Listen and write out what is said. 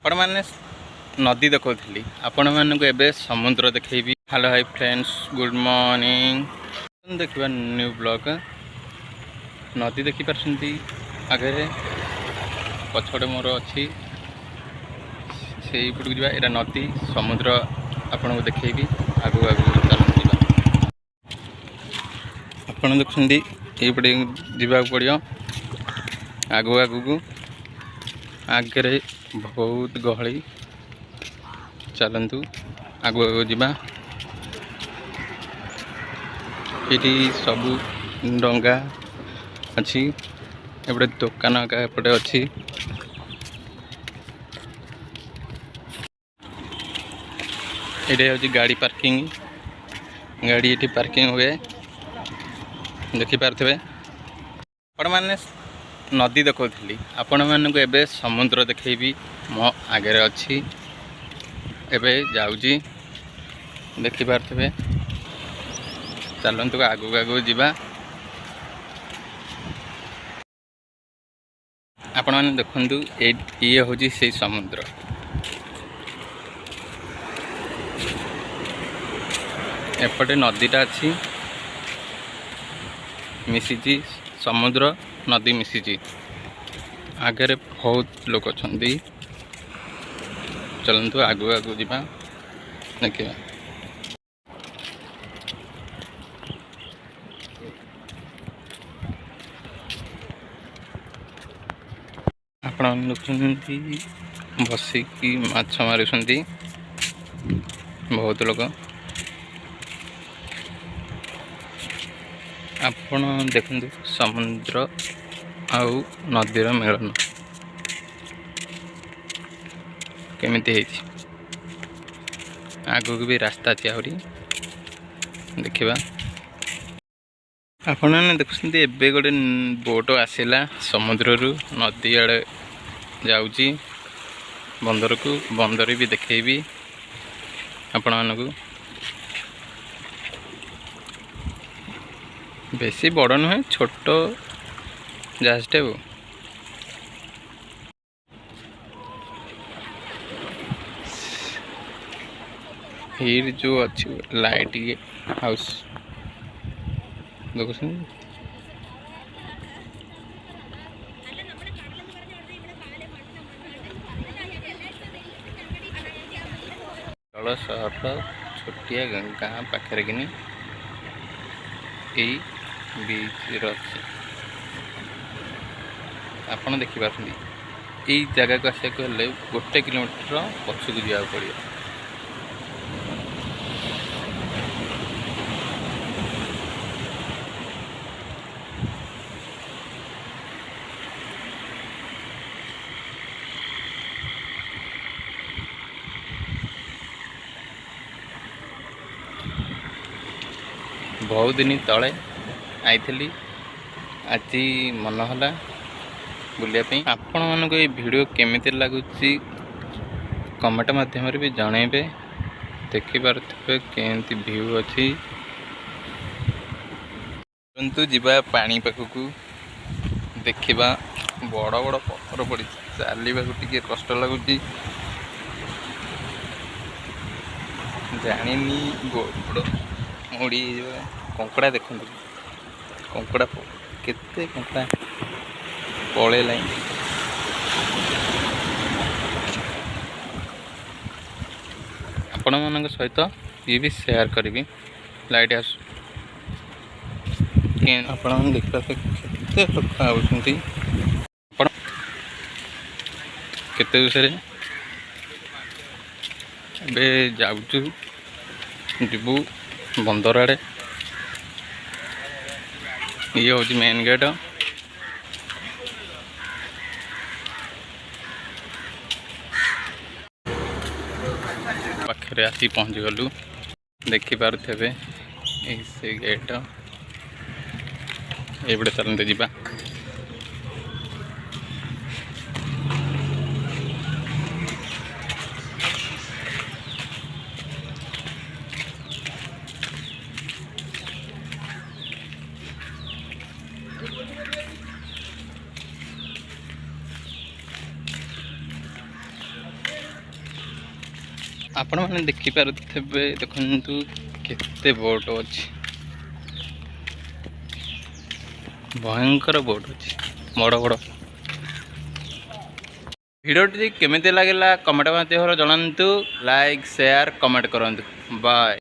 आपण मैंने नदी देखी आपण मानक एबे समुद्र देखी। Hello hi friends, good morning. देखा न्यू ब्लॉग नदी देखिपार आगे पछड़े मोर अच्छी से पटक जा एरा नदी समुद्र आपन को देखी आगू आगू चलते आपन देखते यपटे जावाक पड़ो आगू आगू को आगे बहुत गहली चलतु आगू आगू जा ये सबू डंगा अच्छी एपटे दुकान एपटे अच्छी ये हूँ गाड़ी पार्किंग गाड़ी ये पार्किंग हुए देखिपारे आपण मैंने नदी देखी आपण मानक एबे समुद्र देखी मो आगे अच्छी एबे जाऊँगी देखिपारे चलतु आगू आगू जा आपण मैंने देखु ये हूँ से समुद्र एपटे नदीटा अच्छी मिशिची समुद्र नदी मिशिची आगे बहुत लोग अच्छा चलतु आगू आगू जा देखिए आपण बसिकी माछ मारुंट बहुत लोग आपण देखु समुद्र आउ नदीर मिलन केमिति है आगू भी रास्ता अच्छी आहरी देखा आपण मैंने देखुं एबे गोटे बोट आसला समुद्र रु नदी आड़े जाऊँगी बंदर को बंदर भी देखी आपण मानक बेसी बड़ नुहे छोट जहाजटे वो फिर जो अच्छी लाइट ये हाउस देखुन तल सहर छोटिया गाँ पाखे कि बीच अच्छे आपड़ देखिपार यही जगह को आसा हेल्ले 1 किलोमीटर पछक जा पड़ो बहुत दिन तले आई आज मन है बुलापी आपण मानक ये वीडियो केमिति लगुच कमेंट माध्यम भी जनइबे देखिपारे केमती व्यू अच्छी जीवा पानी पाखक देखा बड़ बड़ पत्थर पड़ी चलने टी कष्ट लगुच जानी गोड़ मुड़ी कंकड़ा देखु कंकड़ा केते कंकड़ा पलैला आपण मान सहित ये भी शेयर करी लाइट हाउस आपण देखा केते लोक आउछंती केते विषय बे जाऊँ जीवु बंदर आड़े ये हूँ मेन गेट पाखे आसी पहुँची गलु देखिपारे से गेट ये चलते जा आपण मैंने देखिपे देखु केते बोट अच्छी भयंकर बोट अच्छी बड़ बड़ भिडियोटी केमिति लगे कमेंट मध्य जनातु लाइक शेयर कमेंट करूँ बाय।